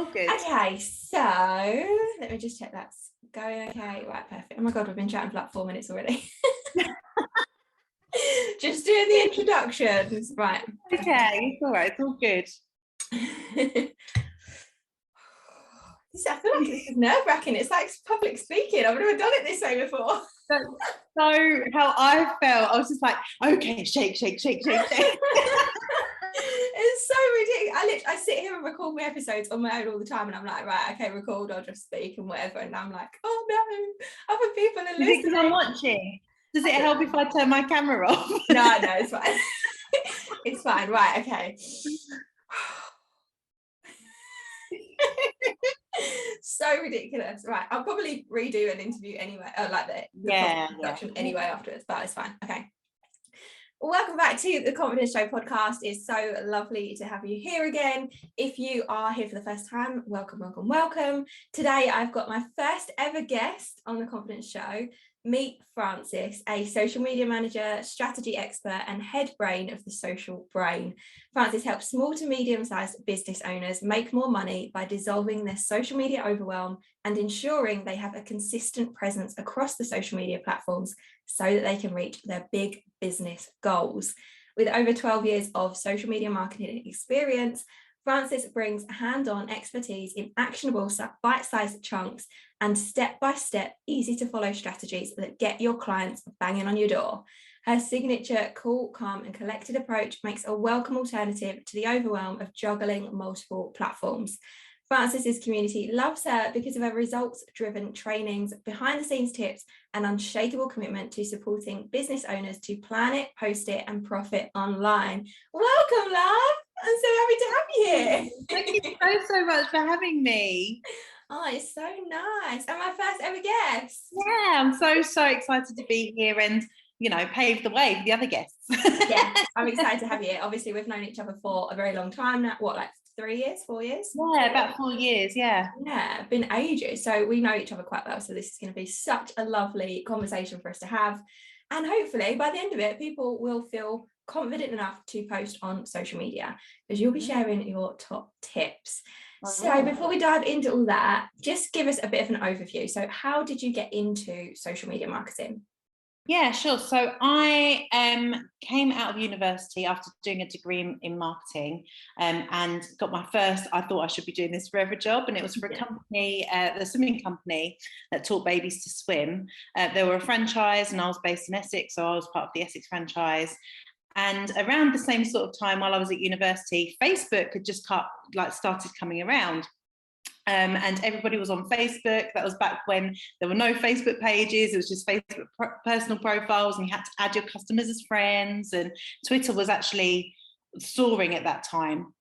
Oh, good. Okay, so let me just check that's going okay. Right, perfect. Oh my God, we've been chatting for like 4 minutes already. Just doing the introductions. Right. Okay, it's all right. It's all good. I feel like this is nerve-wracking. It's like public speaking. I've never done it this way before. That's so how I felt. I was just like, okay, shake, shake, shake, shake, shake. It's so ridiculous. I sit here and record my episodes on my own all the time, and I'm like, right, okay, record, I'll just speak and whatever. And I'm like, oh no, other people are listening. Is it because I'm watching? Does it help if I turn my camera off? No, it's fine. It's fine. Right, okay. So ridiculous. Right, I'll probably redo an interview anyway, like the production anyway afterwards, but it's fine. Okay. Welcome back to the Confidence Show podcast. It's so lovely to have you here again. If you are here for the first time, welcome, welcome, welcome. Today, I've got my first ever guest on the Confidence Show. Meet Frances, a social media manager, strategy expert, and head brain of the Social Brain. Frances helps small to medium-sized business owners make more money by dissolving their social media overwhelm and ensuring they have a consistent presence across the social media platforms so that they can reach their big business goals. With over 12 years of social media marketing experience, Frances brings hands-on expertise in actionable bite-sized chunks and step-by-step, easy-to-follow strategies that get your clients banging on your door. Her signature cool, calm, and collected approach makes a welcome alternative to the overwhelm of juggling multiple platforms. Frances's community loves her because of her results-driven trainings, behind-the-scenes tips, and unshakable commitment to supporting business owners to plan it, post it, and profit online. Welcome, love. I'm so happy to have you here. Thank you so much for having me. Oh, it's so nice. And my first ever guest. Yeah, I'm so excited to be here and, pave the way for the other guests. Yeah, I'm excited to have you here. Obviously, we've known each other for a very long time now. What, like 3 years, 4 years? Yeah, about 4 years, yeah. Yeah, been ages. So we know each other quite well. So this is going to be such a lovely conversation for us to have. And hopefully by the end of it, people will feel confident enough to post on social media because you'll be sharing your top tips. So before we dive into all that, just give us a bit of an overview. So how did you get into social media marketing? Yeah, sure. So I came out of university after doing a degree in marketing and got my first, I thought I should be doing this forever job. And it was for a company, the swimming company that taught babies to swim. They were a franchise and I was based in Essex. So I was part of the Essex franchise. And around the same sort of time while I was at university, Facebook had just started coming around. And everybody was on Facebook. That was back when there were no Facebook pages. It was just Facebook personal profiles, and you had to add your customers as friends. And Twitter was actually soaring at that time.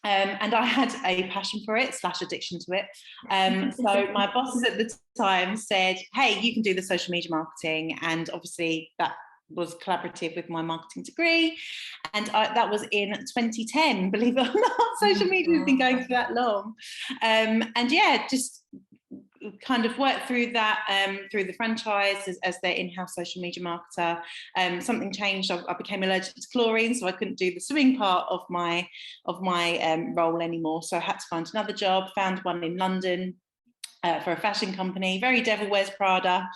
And I had a passion for it / addiction to it. So my bosses at the time said, hey, you can do the social media marketing. And obviously that was collaborative with my marketing degree, and that was in 2010, believe it or not. Social media has been going for that long, and yeah, just kind of worked through that through the franchise as their in-house social media marketer. Something changed. I became allergic to chlorine, so I couldn't do the swimming part of my role anymore, so I had to find another job. Found one in London for a fashion company, very Devil Wears Prada.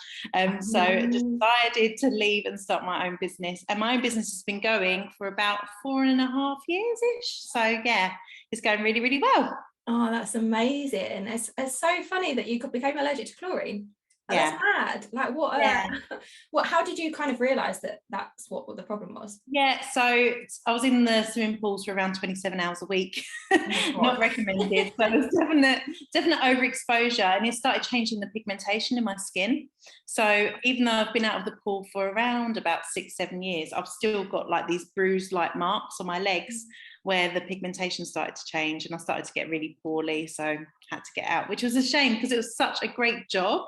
So decided to leave and start my own business. And my own business has been going for about 4.5 years-ish. So yeah, it's going really, really well. Oh, that's amazing. It's so funny that you became allergic to chlorine. That's mad. Like what, how did you kind of realize that that's what the problem was? Yeah, so I was in the swimming pools for around 27 hours a week. Not recommended. So there's definite overexposure, and it started changing the pigmentation in my skin. So even though I've been out of the pool for around about 6-7 years, I've still got like these bruised like marks on my legs where the pigmentation started to change, and I started to get really poorly, so I had to get out, which was a shame because it was such a great job.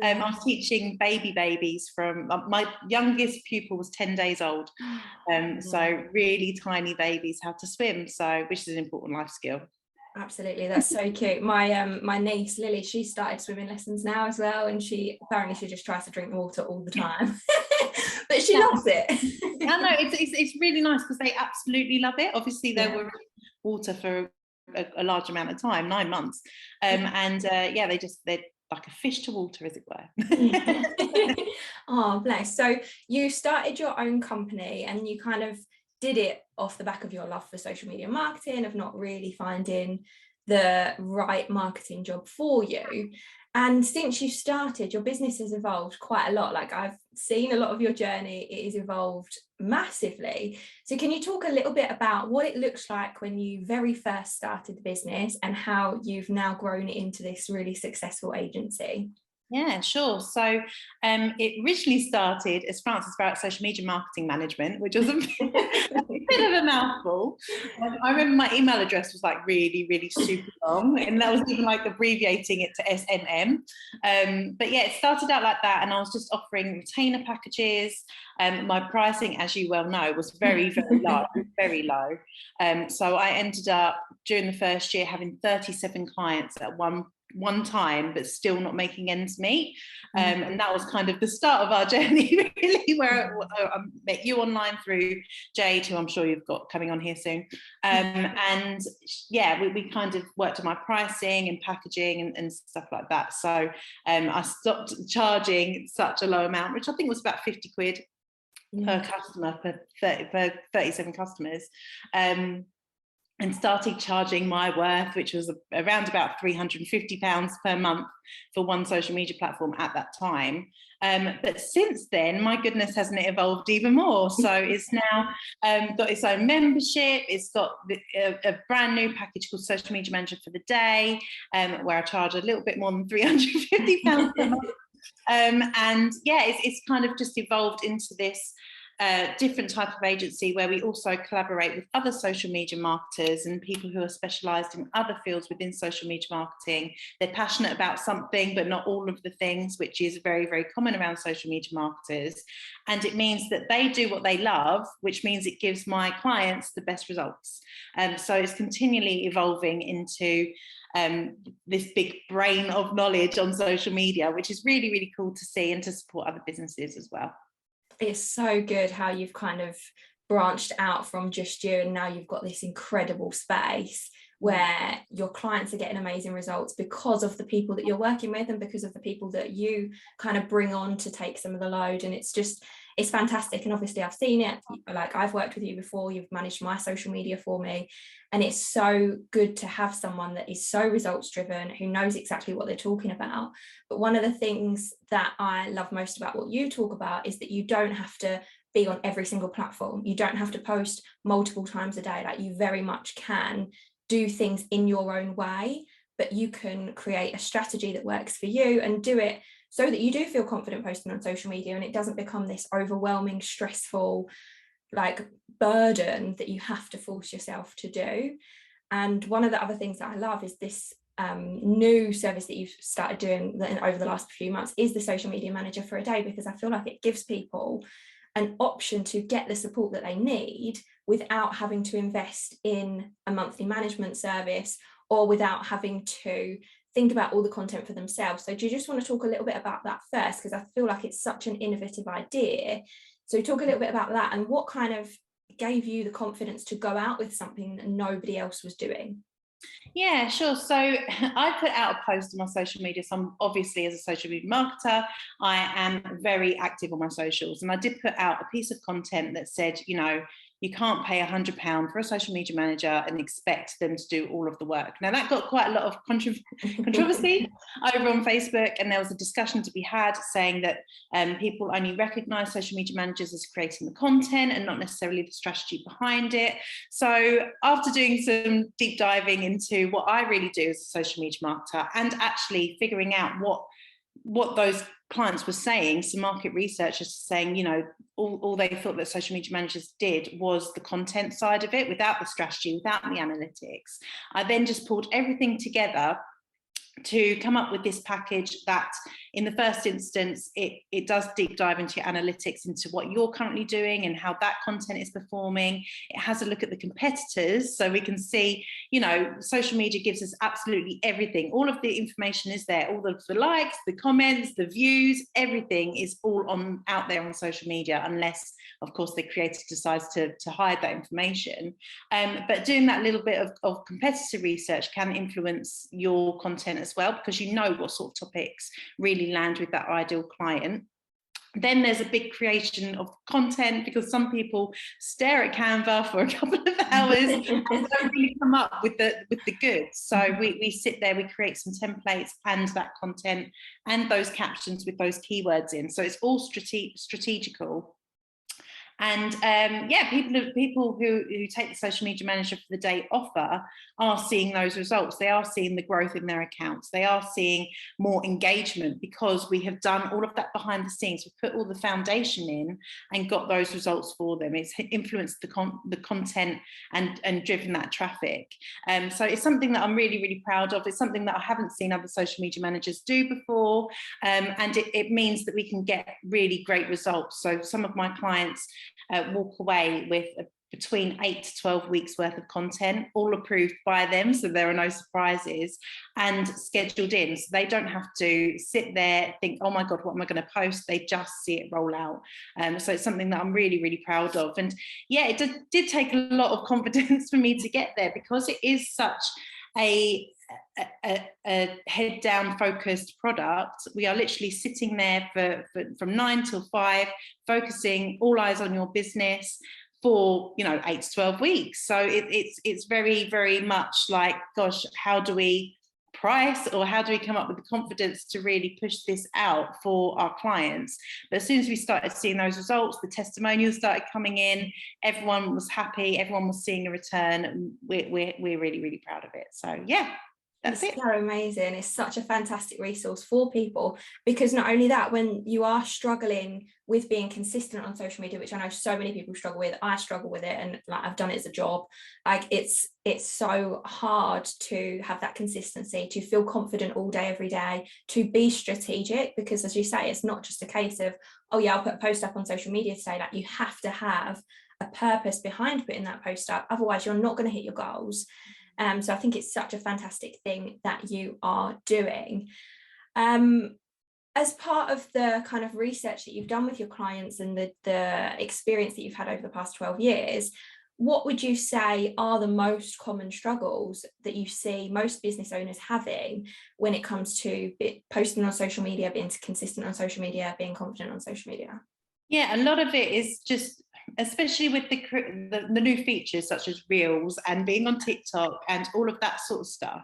I was teaching babies from, my youngest pupil was 10 days old, so really tiny babies how to swim, so which is an important life skill. Absolutely, that's so cute. My niece Lily, she started swimming lessons now as well, and she just tries to drink water all the time. But she loves it. I know, it's really nice because they absolutely love it. Obviously they were in water for a large amount of time, 9 months. Yeah, they're like a fish to water, as it were. Oh, bless. So you started your own company and you kind of did it off the back of your love for social media marketing, of not really finding the right marketing job for you. And since you started, your business has evolved quite a lot. Like, I've seen a lot of your journey, it has evolved massively. So can you talk a little bit about what it looks like when you very first started the business and how you've now grown it into this really successful agency? Yeah, sure. So it originally started as Frances Barrett Social Media Marketing Management, which was a bit of a mouthful. I remember my email address was like really, really super long, and that was even like abbreviating it to SMM. But yeah, it started out like that, and I was just offering retainer packages. My pricing, as you well know, was very, very low, very low. So I ended up during the first year having 37 clients at one time, but still not making ends meet. And that was kind of the start of our journey, really, where I met you online through Jade, who I'm sure you've got coming on here soon. And yeah, we kind of worked on my pricing and packaging and stuff like that. So I stopped charging such a low amount, which I think was about 50 quid per customer, per 37 customers. And started charging my worth, which was around about £350 per month for one social media platform at that time. But since then, my goodness, hasn't it evolved even more? So it's now got its own membership. It's got a brand new package called Social Media Manager for the Day, where I charge a little bit more than £350 per month. And yeah, it's kind of just evolved into this different type of agency where we also collaborate with other social media marketers and people who are specialised in other fields within social media marketing. They're passionate about something, but not all of the things, which is very, very common around social media marketers. And it means that they do what they love, which means it gives my clients the best results. So it's continually evolving into this big brain of knowledge on social media, which is really, really cool to see and to support other businesses as well. It's so good how you've kind of branched out from just you, and now you've got this incredible space where your clients are getting amazing results because of the people that you're working with and because of the people that you kind of bring on to take some of the load. And it's fantastic. And obviously I've seen it, like I've worked with you before, you've managed my social media for me, and it's so good to have someone that is so results driven, who knows exactly what they're talking about. But one of the things that I love most about what you talk about is that you don't have to be on every single platform. You don't have to post multiple times a day. Like, you very much can do things in your own way, but you can create a strategy that works for you and do it so that you do feel confident posting on social media, and it doesn't become this overwhelming, stressful, like, burden that you have to force yourself to do. And one of the other things that I love is this new service that you've started doing over the last few months is the Social Media Manager for a Day, because I feel like it gives people an option to get the support that they need without having to invest in a monthly management service or without having to think about all the content for themselves. So do you just want to talk a little bit about that first? Because I feel like it's such an innovative idea. So talk a little bit about that and what kind of gave you the confidence to go out with something that nobody else was doing. Yeah, sure. So I put out a post on my social media. So I'm obviously, as a social media marketer, I am very active on my socials. And I did put out a piece of content that said, you know, you can't pay £100 for a social media manager and expect them to do all of the work. Now, that got quite a lot of controversy over on Facebook, and there was a discussion to be had saying that people only recognise social media managers as creating the content and not necessarily the strategy behind it. So after doing some deep diving into what I really do as a social media marketer and actually figuring out what those clients were saying, some market researchers saying, you know, all they thought that social media managers did was the content side of it, without the strategy, without the analytics. I then just pulled everything together to come up with this package that in the first instance, it does deep dive into your analytics, into what you're currently doing and how that content is performing. It has a look at the competitors, so we can see, you know, social media gives us absolutely everything. All of the information is there, all of the likes, the comments, the views, everything is all out there on social media, unless of course the creator decides to hide that information. But doing that little bit of competitor research can influence your content as well, because you know what sort of topics really land with that ideal client. Then there's a big creation of content, because some people stare at Canva for a couple of hours and don't really come up with the goods. So we sit there, we create some templates and that content and those captions with those keywords in. So it's all strategical. And yeah, people who take the social media manager for the day offer are seeing those results. They are seeing the growth in their accounts. They are seeing more engagement, because we have done all of that behind the scenes. We've put all the foundation in and got those results for them. It's influenced the content and driven that traffic. So it's something that I'm really, really proud of. It's something that I haven't seen other social media managers do before. And it means that we can get really great results. So some of my clients walk away with between 8 to 12 weeks worth of content, all approved by them, so there are no surprises, and scheduled in, so they don't have to sit there think, oh my god, what am I going to post? They just see it roll out. So it's something that I'm really, really proud of. And yeah, it did take a lot of confidence for me to get there, because it is such a head down focused product. We are literally sitting there from 9 till 5, focusing, all eyes on your business for, you know, 8 to 12 weeks. So it's very, very much like, gosh, how do we price, or how do we come up with the confidence to really push this out for our clients? But as soon as we started seeing those results, the testimonials started coming in, everyone was happy, everyone was seeing a return. We're really, really proud of it. So yeah, that's it. So amazing. It's such a fantastic resource for people, because not only that, when you are struggling with being consistent on social media, which I know so many people struggle with, I struggle with it, and like I've done it as a job, like it's so hard to have that consistency, to feel confident all day every day, to be strategic, because as you say, it's not just a case of, oh yeah, I'll put a post up on social media today. Like you have to have a purpose behind putting that post up, otherwise you're not going to hit your goals. So I think it's such a fantastic thing that you are doing. As part of the kind of research that you've done with your clients and the experience that you've had over the past 12 years, what would you say are the most common struggles that you see most business owners having when it comes to posting on social media, being consistent on social media, being confident on social media? Yeah, a lot of it is just, especially with the new features such as Reels and being on TikTok and all of that sort of stuff,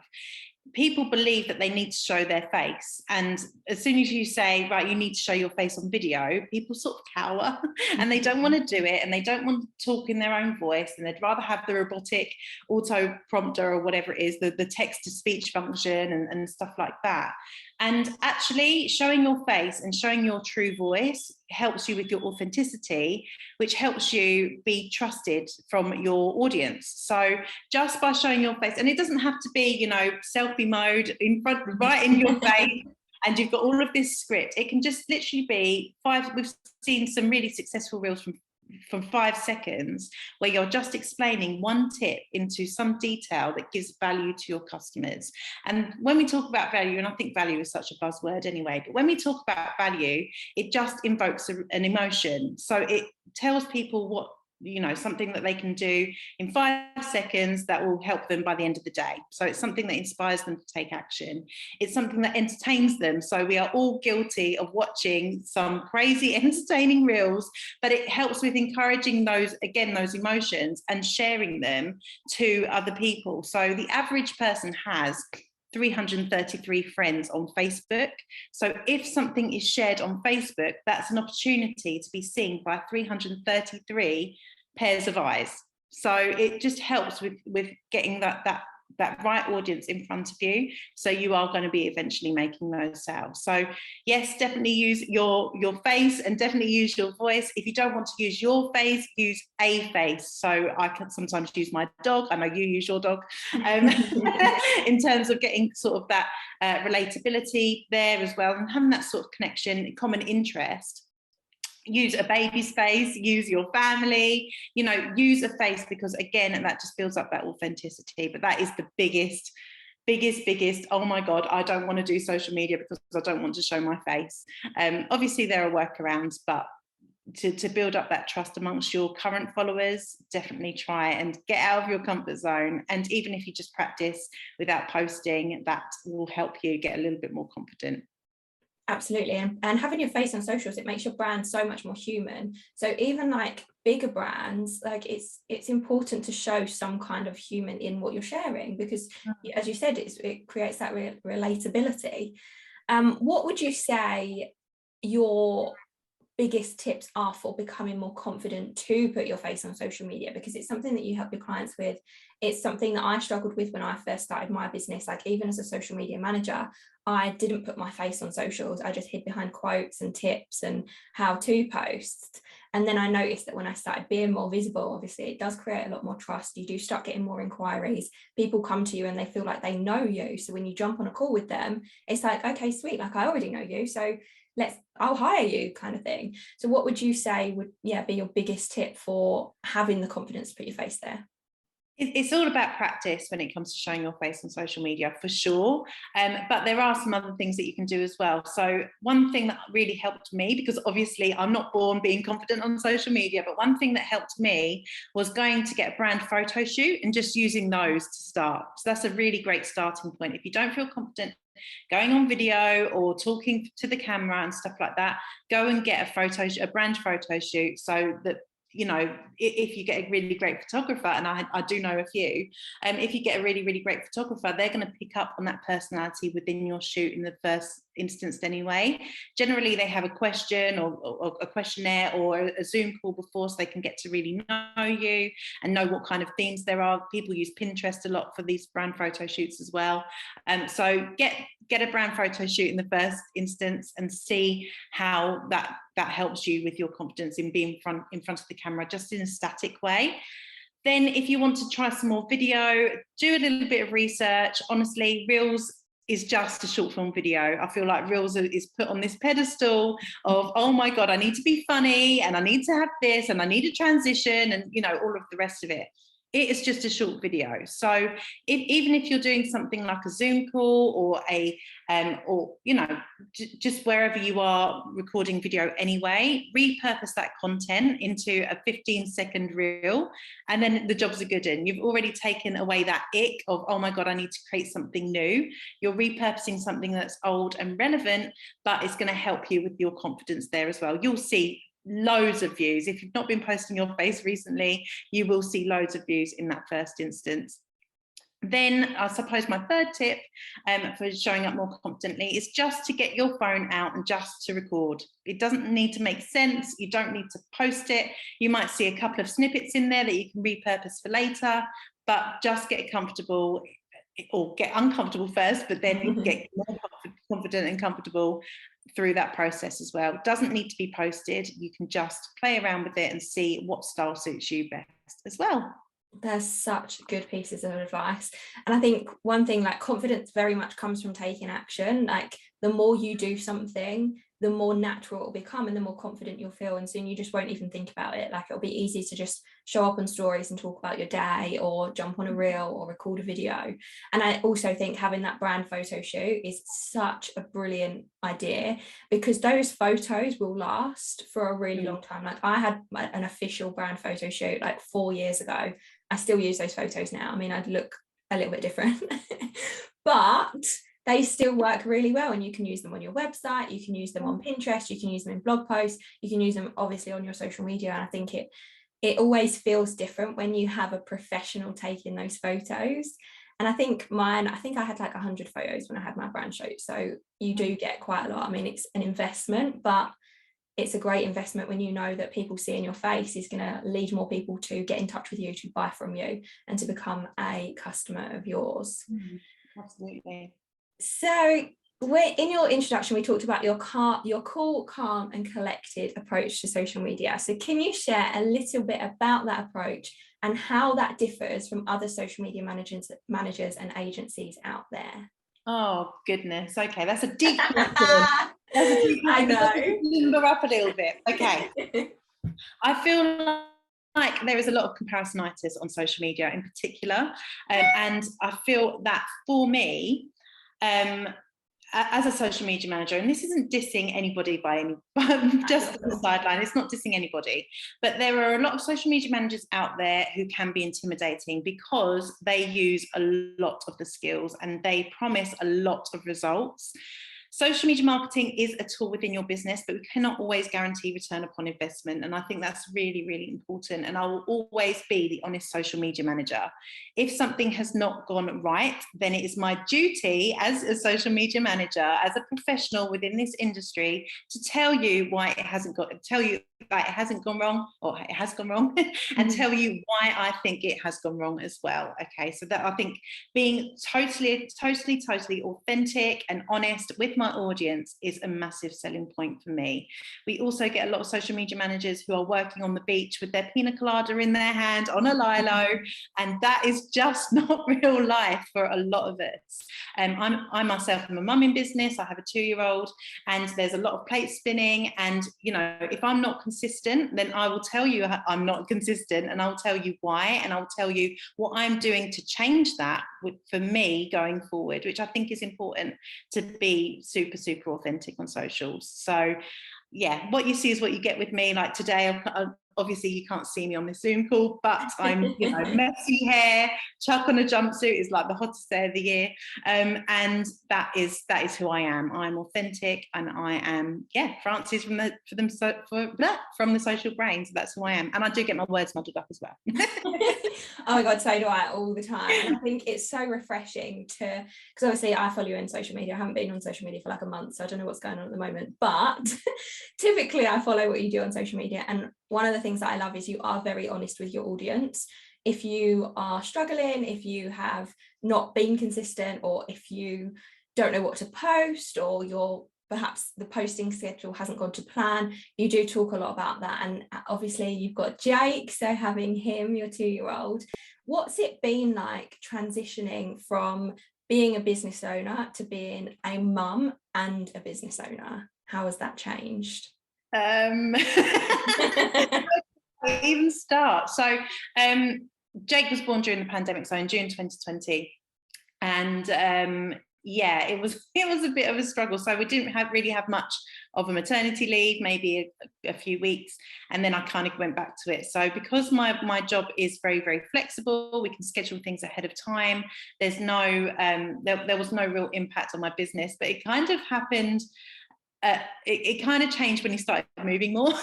people believe that they need to show their face. And as soon as you say, right, you need to show your face on video, people sort of cower and they don't want to do it, and they don't want to talk in their own voice, and they'd rather have the robotic auto prompter or whatever it is, the text to speech function and stuff like that. And actually showing your face and showing your true voice helps you with your authenticity, which helps you be trusted from your audience. So just by showing your face, and it doesn't have to be, you know, selfie mode in front, right in your face, and you've got all of this script. It can just literally be we've seen some really successful reels from 5 seconds, where you're just explaining one tip into some detail that gives value to your customers. And when we talk about value, and I think value is such a buzzword anyway, but when we talk about value, it just invokes an emotion. So it tells people what, you know, something that they can do in 5 seconds that will help them by the end of the day. So it's something that inspires them to take action. It's something that entertains them. So we are all guilty of watching some crazy entertaining reels, but it helps with encouraging those emotions and sharing them to other people. So the average person has 333 friends on Facebook. So if something is shared on Facebook, that's an opportunity to be seen by 333 pairs of eyes. So it just helps with getting that right audience in front of you, so you are going to be eventually making those sales. So yes, definitely use your face, and definitely use your voice. If you don't want to use your face, use a face. So I can sometimes use my dog. I know you use your dog, in terms of getting sort of that relatability there as well, and having that sort of connection, common interest. Use a baby's face, use your family, you know, use a face, because again, that just builds up that authenticity. But that is the biggest, oh my God, I don't want to do social media because I don't want to show my face. Obviously there are workarounds, but to build up that trust amongst your current followers, definitely try and get out of your comfort zone. And even if you just practice without posting, that will help you get a little bit more confident. Absolutely. And having your face on socials, it makes your brand so much more human. So even like bigger brands, like it's important to show some kind of human in what you're sharing, because as you said, it creates that relatability. What would you say your biggest tips are for becoming more confident to put your face on social media? Because it's something that you help your clients with. It's something that I struggled with when I first started my business. Like even as a social media manager, I didn't put my face on socials. I just hid behind quotes and tips and how-to posts. And then I noticed that when I started being more visible, obviously it does create a lot more trust. You do start getting more inquiries. People come to you and they feel like they know you. So when you jump on a call with them, it's like, okay, sweet, like I already know you, so I'll hire you, kind of thing. So what would you say would be your biggest tip for having the confidence to put your face there? It's all about practice when it comes to showing your face on social media, for sure. But there are some other things that you can do as well. So one thing that really helped me, because obviously I'm not born being confident on social media, but one thing that helped me was going to get a brand photo shoot and just using those to start. So that's a really great starting point. If you don't feel confident going on video or talking to the camera and stuff like that, go and get a brand photo shoot, so that, you know, if you get a really great photographer, and I do know a few, if you get a really, really great photographer, they're going to pick up on that personality within your shoot in the first instance anyway. Generally, they have a question or a questionnaire or a Zoom call before, so they can get to really know you and know what kind of themes there are. People use Pinterest a lot for these brand photo shoots as well. So get a brand photo shoot in the first instance and see how that helps you with your confidence in being in front of the camera, just in a static way. Then if you want to try some more video, do a little bit of research. Honestly, Reels is just a short form video. I feel like Reels is put on this pedestal of, oh my God, I need to be funny and I need to have this and I need a transition and, you know, all of the rest of it. It is just a short video. So even if you're doing something like a Zoom call or you know, just wherever you are recording video anyway, repurpose that content into a 15-second reel, and then the job's a good one. You've already taken away that ick of, oh my God, I need to create something new. You're repurposing something that's old and relevant, but it's going to help you with your confidence there as well. You'll see loads of views. If you've not been posting your face recently, you will see loads of views in that first instance. Then I suppose my third tip for showing up more confidently is just to get your phone out and just to record. It doesn't need to make sense. You don't need to post it. You might see a couple of snippets in there that you can repurpose for later, but just get comfortable, or get uncomfortable first, but then get more confident and comfortable through that process as well. It doesn't need to be posted. You can just play around with it and see what style suits you best as well. There's such good pieces of advice. And I think one thing, like, confidence very much comes from taking action. Like the more you do something, the more natural it'll become and the more confident you'll feel, and soon you just won't even think about it. Like it'll be easy to just show up on stories and talk about your day, or jump on a reel or record a video. And I also think having that brand photo shoot is such a brilliant idea, because those photos will last for a really long time. Like I had an official brand photo shoot like 4 years ago. I still use those photos now. I mean, I'd look a little bit different but they still work really well, and you can use them on your website, you can use them on Pinterest, you can use them in blog posts, you can use them obviously on your social media. And I think it always feels different when you have a professional taking those photos. And I think I had like 100 photos when I had my brand shoot, so you do get quite a lot. I mean, it's an investment, but it's a great investment when you know that people seeing your face is going to lead more people to get in touch with you, to buy from you, and to become a customer of yours. Absolutely. So in your introduction, we talked about your cool, calm and collected approach to social media. So can you share a little bit about that approach and how that differs from other social media managers and agencies out there? Oh goodness. Okay, that's a deep question. I know. Limber up a little bit. Okay. I feel like there is a lot of comparisonitis on social media in particular, and I feel that for me, as a social media manager, and this isn't dissing anybody just as a sideline, it's not dissing anybody, but there are a lot of social media managers out there who can be intimidating because they use a lot of the skills and they promise a lot of results. Social media marketing is a tool within your business, but we cannot always guarantee return upon investment. And I think that's really, really important. And I will always be the honest social media manager. If something has not gone right, then it is my duty as a social media manager, as a professional within this industry, to tell you why it hasn't gone wrong, or it has gone wrong, and tell you why I think it has gone wrong as well. Okay, so that, I think being totally authentic and honest with my audience is a massive selling point for me. We also get a lot of social media managers who are working on the beach with their pina colada in their hand on a lilo, and that is just not real life for a lot of us. I myself am a mum in business. I have a 2-year-old, and there's a lot of plate spinning, and if I'm not consistent, then I will tell you I'm not consistent, and I'll tell you why, and I'll tell you what I'm doing to change that for me going forward, which I think is important, to be super authentic on socials. So yeah, what you see is what you get with me. Like today, obviously you can't see me on this Zoom call, but I'm, messy hair, chuck on a jumpsuit is like the hottest day of the year. And that is who I am. I'm authentic, and I am, Frances from the social brain. So that's who I am. And I do get my words muddled up as well. Oh my God, so do I all the time. And I think it's so refreshing because obviously I follow you on social media. I haven't been on social media for like a month, so I don't know what's going on at the moment, but typically I follow what you do on social media. And one of the things that I love is you are very honest with your audience. If you are struggling, if you have not been consistent, or if you don't know what to post, or perhaps the posting schedule hasn't gone to plan, you do talk a lot about that. And obviously you've got Jake, so having him, your 2-year-old, what's it been like transitioning from being a business owner to being a mum and a business owner? How has that changed? Even start. So Jake was born during the pandemic, so in June 2020, and it was a bit of a struggle. So we didn't really have much of a maternity leave, maybe a few weeks, and then I kind of went back to it. So because my job is very, very flexible, we can schedule things ahead of time. There's no there was no real impact on my business, but it kind of happened. It kind of changed when he started moving more.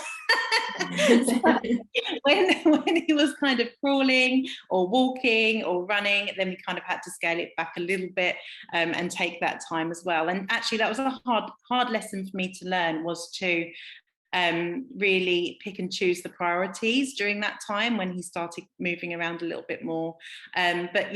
when he was kind of crawling or walking or running, then we kind of had to scale it back a little bit, and take that time as well. And actually that was a hard lesson for me to learn, was to really pick and choose the priorities during that time when he started moving around a little bit more. But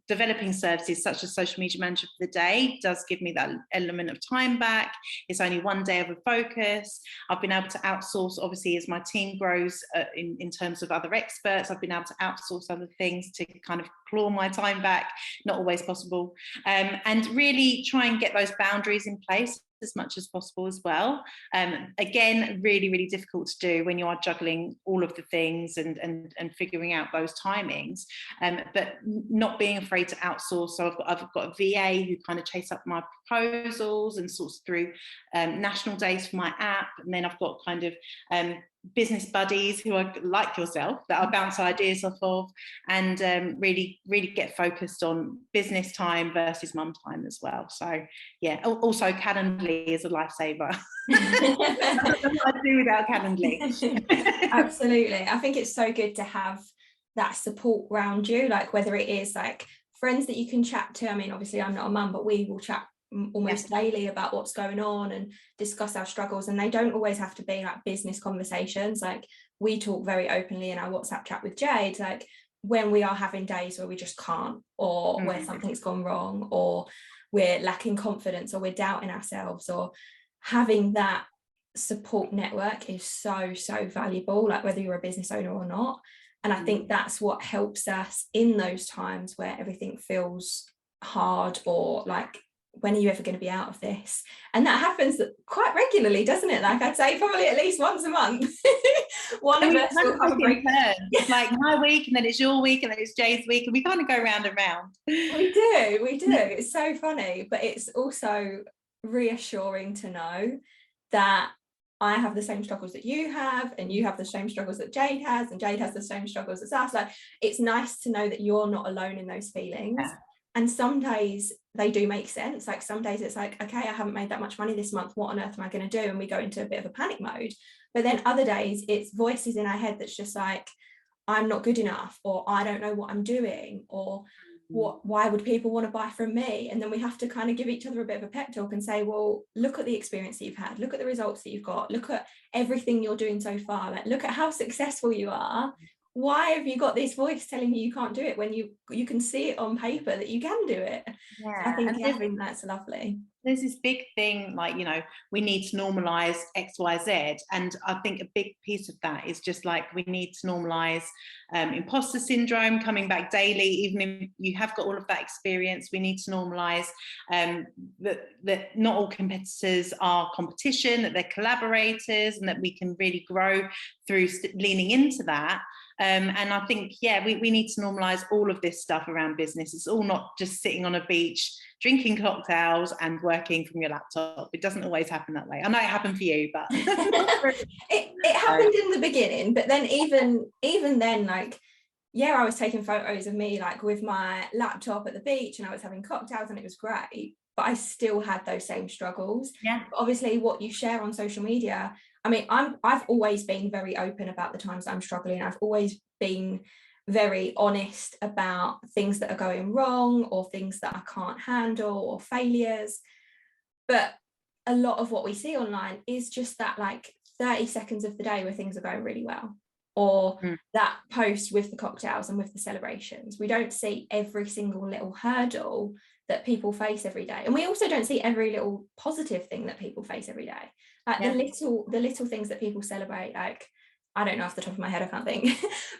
developing services such as social media manager for the day does give me that element of time back. It's only one day of a focus. I've been able to outsource, obviously, as my team grows in terms of other experts. I've been able to outsource other things to kind of claw my time back. Not always possible, and really try and get those boundaries in place as much as possible as well. Again, really, really difficult to do when you are juggling all of the things and figuring out those timings, but not being afraid to outsource. So I've got a VA who kind of chase up my proposals and sorts through national days for my app, and then I've got kind of business buddies who are like yourself that I bounce ideas off of, and really get focused on business time versus mum time as well. So yeah, also Calendly is a lifesaver. I don't know what I'd do without Calendly. Absolutely. I think it's so good to have that support around you, like whether it is like friends that you can chat to. I mean, obviously I'm not a mum, but we will chat almost daily about what's going on and discuss our struggles. And they don't always have to be like business conversations. Like we talk very openly in our WhatsApp chat with Jade, like when we are having days where we just can't, or where something's gone wrong, or we're lacking confidence, or we're doubting ourselves, or having that support network is so valuable, like whether you're a business owner or not. And I think that's what helps us in those times where everything feels hard, or like, when are you ever going to be out of this? And that happens quite regularly, doesn't it? Like I'd say probably at least once a month. One of us will have a break. It's like my week, and then it's your week, and then it's Jay's week, and we kind of go round and round. We do. It's so funny, but it's also reassuring to know that I have the same struggles that you have, and you have the same struggles that Jade has, and Jade has the same struggles as us. Like it's nice to know that you're not alone in those feelings. Yeah. And some days they do make sense. Like some days it's like, okay, I haven't made that much money this month. What on earth am I going to do? And we go into a bit of a panic mode. But then other days it's voices in our head that's just like, I'm not good enough, or I don't know what I'm doing, or why would people want to buy from me? And then we have to kind of give each other a bit of a pep talk and say, well, look at the experience that you've had, look at the results that you've got, look at everything you're doing so far, like look at how successful you are. Why have you got this voice telling you can't do it when you can see it on paper that you can do it? Yeah, I think having that's lovely. There's this big thing like, you know, we need to normalise XYZ, and I think a big piece of that is just like we need to normalise imposter syndrome coming back daily. Even if you have got all of that experience, we need to normalise that not all competitors are competition, that they're collaborators, and that we can really grow through leaning into that. And I think, yeah, we need to normalise all of this stuff around business. It's all not just sitting on a beach, drinking cocktails and working from your laptop. It doesn't always happen that way. I know it happened for you, but it happened in the beginning. But then even then, like, yeah, I was taking photos of me like with my laptop at the beach, and I was having cocktails, and it was great. But I still had those same struggles. Yeah. But obviously, what you share on social media, I mean, I've always been very open about the times I'm struggling. I've always been very honest about things that are going wrong, or things that I can't handle, or failures. But a lot of what we see online is just that like 30 seconds of the day where things are going really well, or that post with the cocktails and with the celebrations. We don't see every single little hurdle that people face every day, and we also don't see every little positive thing that people face every day, like the little things that people celebrate. Like, I don't know off the top of my head, I can't think,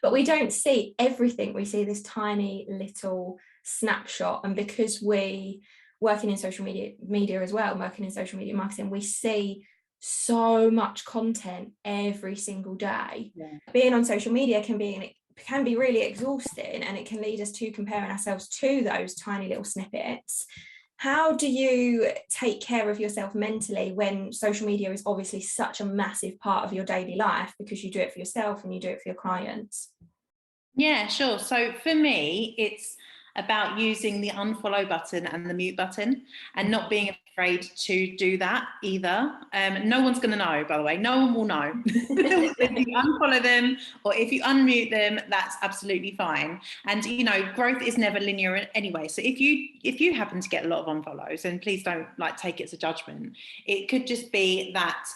but we don't see everything. We see this tiny little snapshot, and because we working in social media as well, working in social media marketing, we see so much content every single day. Being on social media can be really exhausting, and it can lead us to comparing ourselves to those tiny little snippets. How do you take care of yourself mentally when social media is obviously such a massive part of your daily life, because you do it for yourself and you do it for your clients? Yeah, sure. So for me, it's about using the unfollow button and the mute button, and not being afraid to do that either. No one's going to know, by the way. No one will know. If you unfollow them or if you unmute them, that's absolutely fine. And you know, growth is never linear anyway. So if you happen to get a lot of unfollows, and please don't like take it as a judgment. It could just be that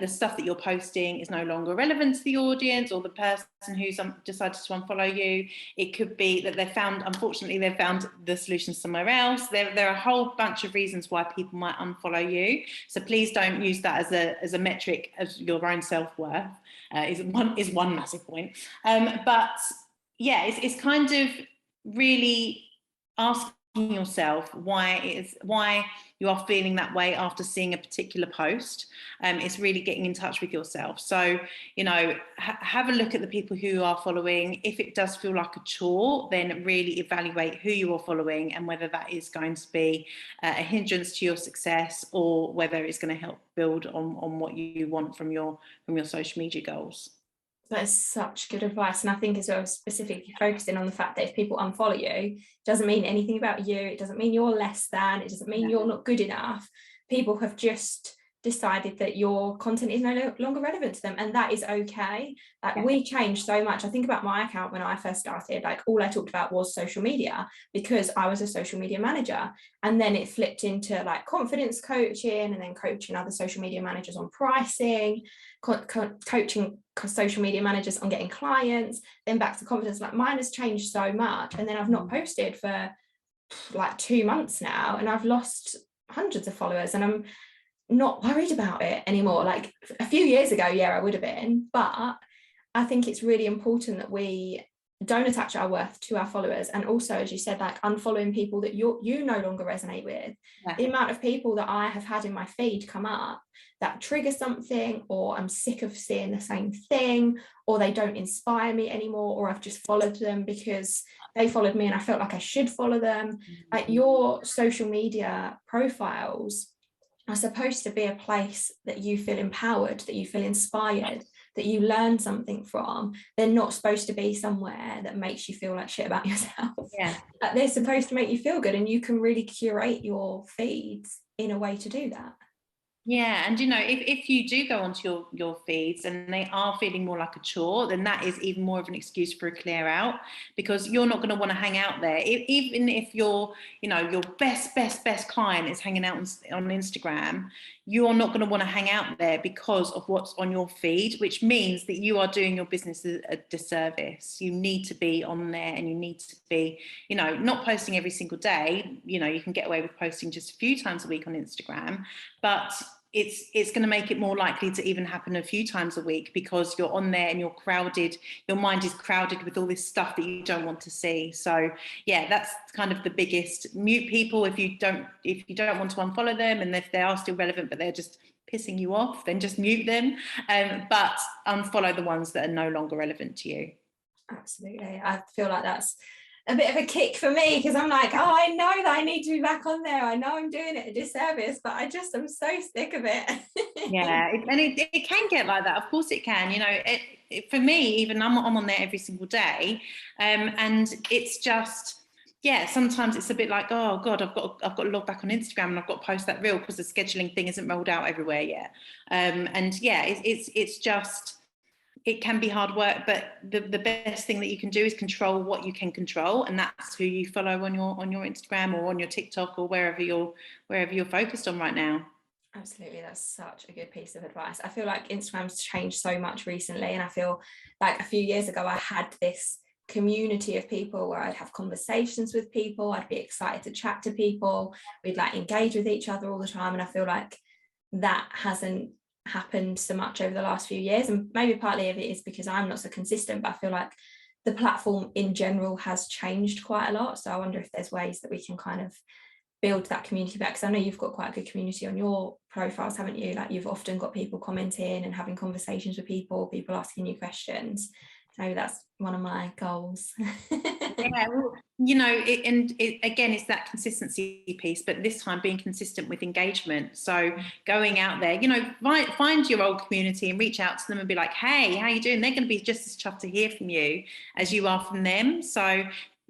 the stuff that you're posting is no longer relevant to the audience or the person who's decided to unfollow you. It could be that unfortunately they've found the solution somewhere else. There are a whole bunch of reasons why people might unfollow you. So please don't use that as a metric of your own self-worth. Is one massive point. But yeah, it's kind of really asking yourself why you are feeling that way after seeing a particular post. It's really getting in touch with yourself. So, you know, have a look at the people who you are following. If it does feel like a chore, then really evaluate who you are following and whether that is going to be a hindrance to your success, or whether it's going to help build on what you want from your social media goals. That's such good advice. And I think as well, specifically focusing on the fact that if people unfollow you, it doesn't mean anything about you. It doesn't mean you're less than. It doesn't mean you're not good enough. People have just decided that your content is no longer relevant to them, and that is okay. Like, we changed so much. I think about my account when I first started, like all I talked about was social media because I was a social media manager, and then it flipped into like confidence coaching, and then coaching other social media managers on pricing, coaching social media managers on getting clients, then back to confidence. Like, mine has changed so much, and then I've not posted for like 2 months now, and I've lost hundreds of followers, and I'm not worried about it anymore. Like, a few years ago, yeah, I would have been, but I think it's really important that we don't attach our worth to our followers. And also, as you said, like unfollowing people that you no longer resonate with. The amount of people that I have had in my feed come up that trigger something, or I'm sick of seeing the same thing, or they don't inspire me anymore, or I've just followed them because they followed me and I felt like I should follow them. Like, your social media profiles are supposed to be a place that you feel empowered, that you feel inspired, that you learn something from. They're not supposed to be somewhere that makes you feel like shit about yourself. Like, they're supposed to make you feel good, and you can really curate your feeds in a way to do that. Yeah, and if you do go onto your feeds and they are feeling more like a chore, then that is even more of an excuse for a clear out, because you're not going to want to hang out there. Even if your best client is hanging out on Instagram, you're not going to want to hang out there because of what's on your feed, which means that you are doing your business a disservice. You need to be on there, and you need to be, not posting every single day. You can get away with posting just a few times a week on Instagram, but it's going to make it more likely to even happen a few times a week, because you're on there and you're crowded. Your mind is crowded with all this stuff that you don't want to see. So yeah, that's kind of the biggest. Mute people if you don't want to unfollow them, and if they are still relevant but they're just pissing you off, then just mute them. But unfollow the ones that are no longer relevant to you. Absolutely. I feel like that's a bit of a kick for me, because I'm like, oh, I know that I need to be back on there. I know I'm doing it a disservice, but I'm so sick of it. Yeah, it can get like that. Of course it can. For me, even I'm on there every single day, and it's just, yeah, sometimes it's a bit like, oh God, I've got to log back on Instagram, and I've got to post that reel because the scheduling thing isn't rolled out everywhere yet. And yeah, it's just, it can be hard work, but the best thing that you can do is control what you can control, and that's who you follow on your Instagram or on your TikTok or wherever you're focused on right now. Absolutely, that's such a good piece of advice. I feel like Instagram's changed so much recently, and I feel like a few years ago I had this community of people where I'd have conversations with people, I'd be excited to chat to people, we'd like engage with each other all the time, and I feel like that hasn't happened so much over the last few years. And maybe partly of it is because I'm not so consistent, but I feel like the platform in general has changed quite a lot. So I wonder if there's ways that we can kind of build that community back, because I know you've got quite a good community on your profiles, haven't you? Like, you've often got people commenting and having conversations with people asking you questions. So that's one of my goals. Yeah, well, again, it's that consistency piece, but this time being consistent with engagement. So going out there, find your old community and reach out to them and be like, hey, how you doing? They're going to be just as chuffed to hear from you as you are from them. So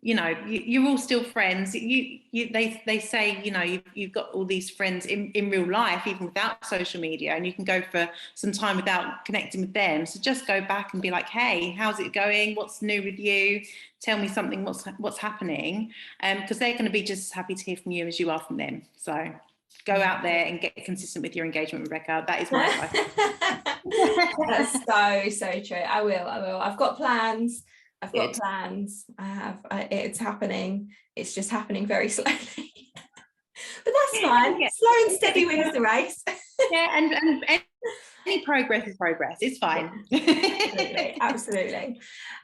you're all still friends. They say, you've got all these friends in real life, even without social media, and you can go for some time without connecting with them. So just go back and be like, hey, how's it going? What's new with you? Tell me something, what's happening? Because they're going to be just as happy to hear from you as you are from them. So go out there and get consistent with your engagement, Rebecca. That is my That's advice. so true. I will. I've got plans. It's happening. It's just happening very slowly. But that's fine. Yeah. Slow and steady wins the race. Yeah, and any progress is progress. It's fine. Absolutely.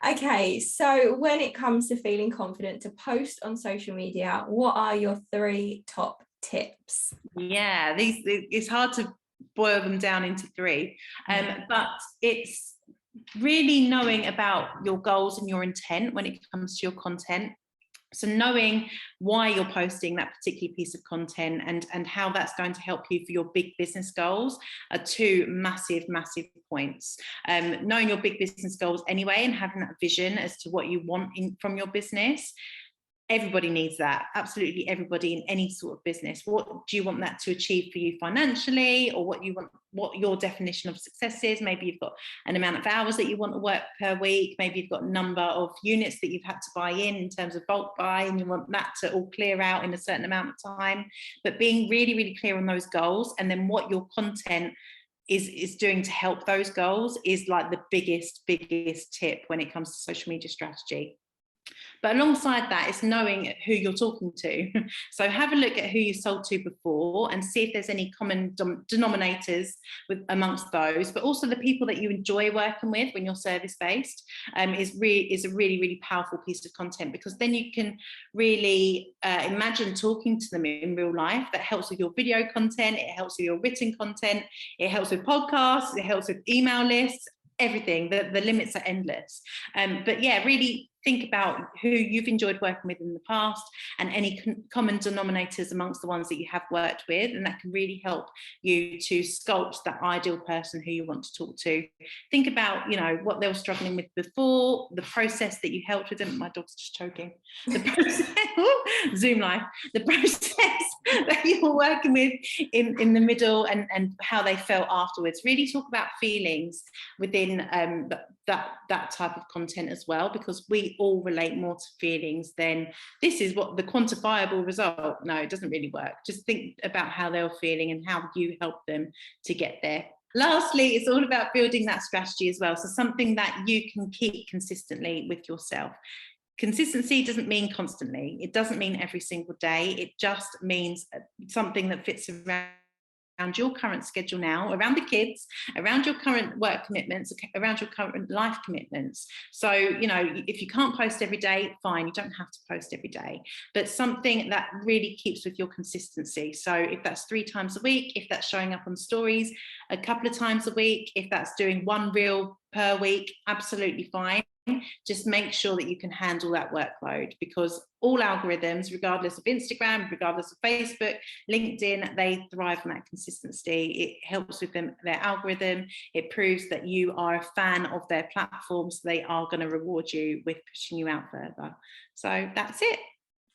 Okay, so when it comes to feeling confident to post on social media, what are your 3 top tips? Yeah, it's hard to boil them down into 3, but it's really knowing about your goals and your intent when it comes to your content. So knowing why you're posting that particular piece of content and how that's going to help you for your big business goals are 2 massive points. Knowing your big business goals anyway, and having that vision as to what you want from your business, Everybody needs that. Absolutely everybody in any sort of business. What do you want that to achieve for you financially, or what your definition of success is? Maybe you've got an amount of hours that you want to work per week. Maybe you've got a number of units that you've had to buy in terms of bulk buy, and you want that to all clear out in a certain amount of time. But being really, really clear on those goals, and then what your content is doing to help those goals, is like the biggest tip when it comes to social media strategy. But alongside that, it's knowing who you're talking to. So have a look at who you sold to before and see if there's any common denominators amongst those, but also the people that you enjoy working with when you're service-based is a really powerful piece of content, because then you can really imagine talking to them in real life. That helps with your video content, it helps with your written content, it helps with podcasts, it helps with email lists, everything. The limits are endless. But yeah, really think about who you've enjoyed working with in the past and any common denominators amongst the ones that you have worked with, and that can really help you to sculpt that ideal person who you want to talk to. Think about, you know, what they were struggling with before, the process that you helped with them. My dog's just choking. The process, Zoom life, the process that you were working with in the middle, and how they felt afterwards. Really talk about feelings within that type of content as well, because we all relate more to feelings than this is what the quantifiable result. No, it doesn't really work. Just think about how they were feeling and how you help them to get there. Lastly, it's all about building that strategy as well. So something that you can keep consistently with yourself. Consistency doesn't mean constantly. It doesn't mean every single day. It just means something that fits around your current schedule now, around the kids, around your current work commitments, around your current life commitments. So, you know, if you can't post every day, fine, you don't have to post every day, but something that really keeps with your consistency. So if that's 3 times a week, if that's showing up on stories a couple of times a week, if that's doing 1 reel per week, absolutely fine. Just make sure that you can handle that workload, because all algorithms, regardless of Instagram, regardless of Facebook, LinkedIn, they thrive on that consistency. It helps with their algorithm. It proves that you are a fan of their platforms. They are going to reward you with pushing you out further. So that's it.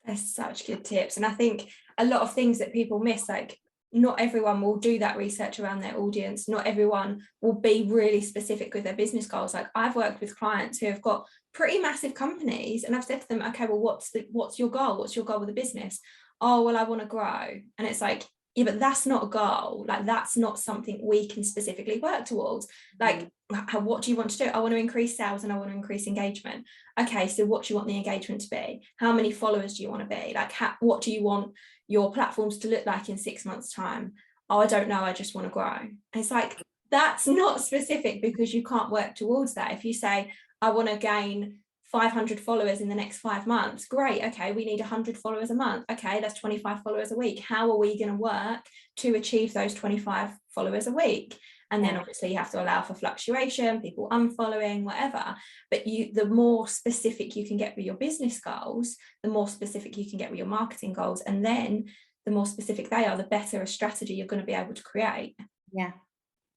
That's such good tips. And I think a lot of things that people miss, like, not everyone will do that research around their audience. Not everyone will be really specific with their business goals. Like, I've worked with clients who have got pretty massive companies, and I've said to them, okay, well, what's your goal? What's your goal with the business? Oh, well, I want to grow. And it's like, yeah, but that's not a goal. Like, that's not something we can specifically work towards. Like, what do you want to do? I want to increase sales and I want to increase engagement. Okay, so what do you want the engagement to be? How many followers do you want to be? Like, what do you want your platforms to look like in 6 months' time? Oh, I don't know, I just want to grow. And it's like, that's not specific, because you can't work towards that. If you say, I want to gain 500 followers in the next 5 months, great, okay, we need 100 followers a month, okay, that's 25 followers a week. How are we going to work to achieve those 25 followers a week? And then obviously you have to allow for fluctuation, people unfollowing, whatever. But the more specific you can get with your business goals, the more specific you can get with your marketing goals. And then the more specific they are, the better a strategy you're going to be able to create. Yeah,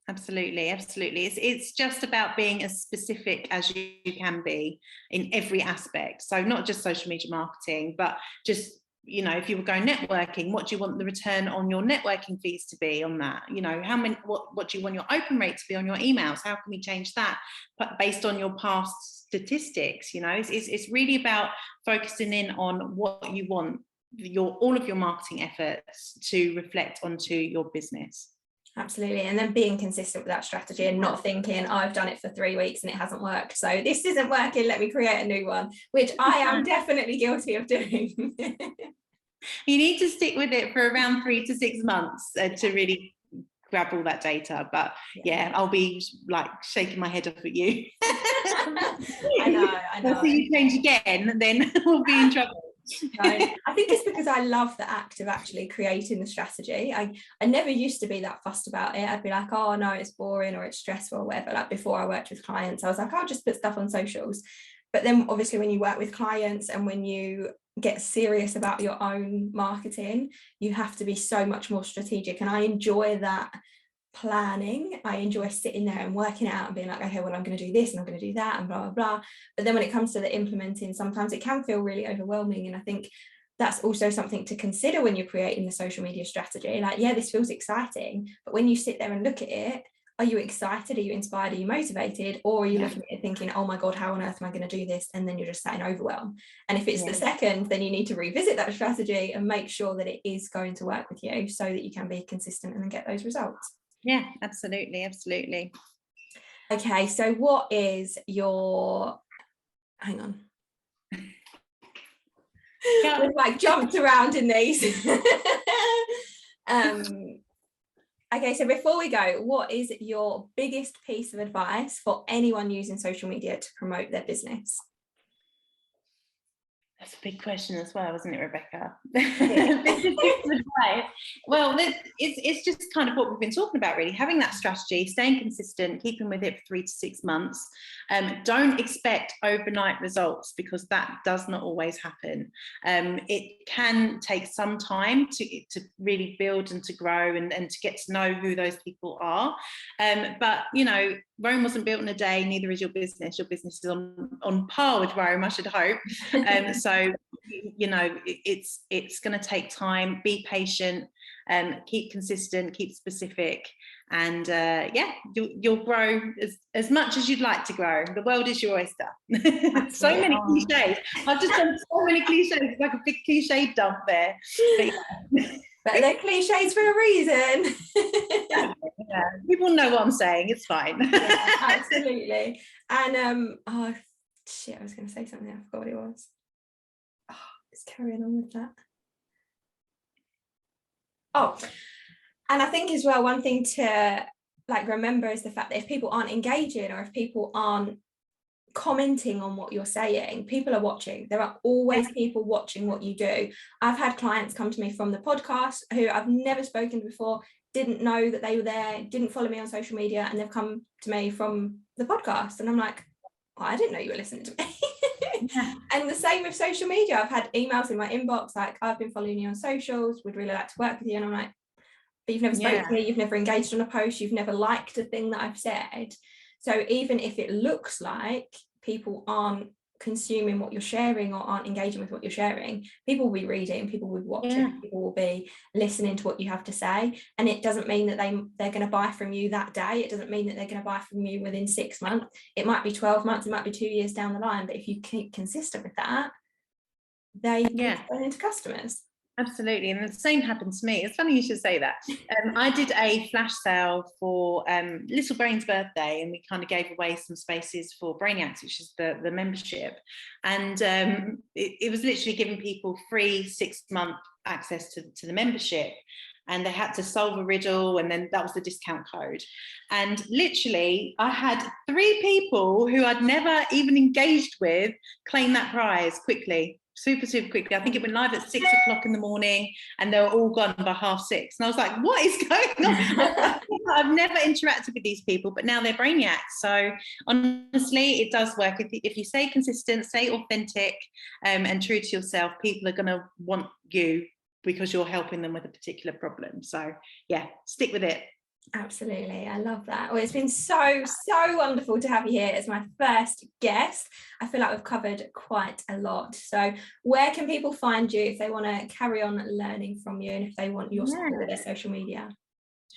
absolutely. It's just about being as specific as you can be in every aspect. So not just social media marketing, but just, you know, if you were going networking, what do you want the return on your networking fees to be on that? You know, what do you want your open rate to be on your emails? How can we change that based on your past statistics? You know, it's really about focusing in on what you want all of your marketing efforts to reflect onto your business. Absolutely. And then being consistent with that strategy and not thinking, I've done it for 3 weeks and it hasn't worked, so this isn't working, let me create a new one, which I am definitely guilty of doing. You need to stick with it for around 3 to 6 months to really grab all that data. But yeah, I'll be like shaking my head off at you. I know. So you change again, then we'll be in trouble. Right. I think it's because I love the act of actually creating the strategy. I never used to be that fussed about it. I'd be like, oh no, it's boring or it's stressful or whatever. Like, before I worked with clients, I was like, I'll just put stuff on socials. But then obviously when you work with clients and when you get serious about your own marketing, you have to be so much more strategic. And I enjoy that planning. I enjoy sitting there and working it out and being like, okay, well, I'm going to do this and I'm going to do that and blah, blah, blah. But then when it comes to the implementing, sometimes it can feel really overwhelming. And I think that's also something to consider when you're creating the social media strategy. Like, yeah, this feels exciting, but when you sit there and look at it, are you excited? Are you inspired? Are you motivated? Or are you looking at it thinking, oh my God, how on earth am I going to do this? And then you're just sat in overwhelm. And if it's the second, then you need to revisit that strategy and make sure that it is going to work with you so that you can be consistent and then get those results. Yeah, absolutely. Absolutely. Okay, so what is your, hang on. We've like jumped around in these. Okay, so before we go, what is your biggest piece of advice for anyone using social media to promote their business? That's a big question as well, isn't it, Rebecca? Advice. Well, it's just kind of what we've been talking about, really. Having that strategy, staying consistent, keeping with it for 3 to 6 months. Don't expect overnight results, because that does not always happen. It can take some time to really build and to grow and to get to know who those people are. But, you know, Rome wasn't built in a day, neither is your business. Your business is on par with Rome, I should hope. So, you know, it's going to take time. Be patient, keep consistent, keep specific, and yeah, you'll grow as much as you'd like to grow. The world is your oyster. So many cliches. I've just done so many cliches. It's like a big cliche dump there. But, yeah. But they're cliches for a reason. Yeah, people know what I'm saying. It's fine. Yeah, absolutely. And oh shit, I was going to say something. I forgot what it was. Oh, let's carry on with that. Oh, and I think as well, one thing to like remember is the fact that if people aren't engaging or if people aren't commenting on what you're saying, people are watching. There are always people watching what you do. I've had clients come to me from the podcast who I've never spoken to before, didn't know that they were there, didn't follow me on social media, and they've come to me from the podcast, and I'm like, oh, I didn't know you were listening to me. And the same with social media. I've had emails in my inbox like, I've been following you on socials, would really like to work with you, and I'm like, but you've never spoken to me, you've never engaged on a post, you've never liked a thing that I've said. So even if it looks like people aren't consuming what you're sharing or aren't engaging with what you're sharing, people will be reading, people will be watching, people will be listening to what you have to say. And it doesn't mean that they're going to buy from you that day. It doesn't mean that they're going to buy from you within 6 months. It might be 12 months, it might be 2 years down the line. But if you keep consistent with that, they turn into customers. Absolutely, and the same happened to me. It's funny you should say that. I did a flash sale for Little Brain's birthday, and we kind of gave away some spaces for Brainiacs, which is the membership. And it was literally giving people free 6-month access to the membership. And they had to solve a riddle, and then that was the discount code. And literally, I had 3 people who I'd never even engaged with claim that prize quickly. Super quickly. I think it went live at 6 o'clock in the morning, and they were all gone by 6:30. And I was like, what is going on? I've never interacted with these people, but now they're brainiacs. So honestly, it does work. If you stay consistent, stay authentic, and true to yourself, people are going to want you because you're helping them with a particular problem. So yeah, stick with it. Absolutely, I love that. Well, it's been so wonderful to have you here as my first guest. I feel like we've covered quite a lot. So where can people find you if they want to carry on learning from you and if they want your support with their social media?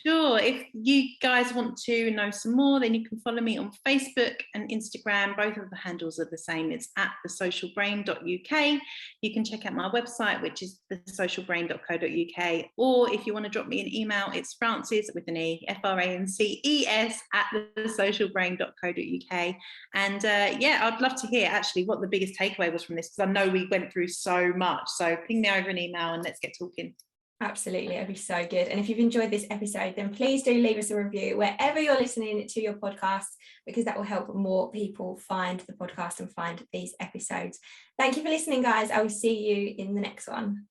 Sure. If you guys want to know some more, then you can follow me on Facebook and Instagram. Both of the handles are the same. It's at thesocialbrain.uk. You can check out my website, which is thesocialbrain.co.uk. Or if you want to drop me an email, it's Frances with an E, FRANCES at thesocialbrain.co.uk. And yeah, I'd love to hear actually what the biggest takeaway was from this, because I know we went through so much. So ping me over an email and let's get talking. Absolutely, it'd be so good. And if you've enjoyed this episode, then please do leave us a review wherever you're listening to your podcast, because that will help more people find the podcast and find these episodes. Thank you for listening, guys. I will see you in the next one.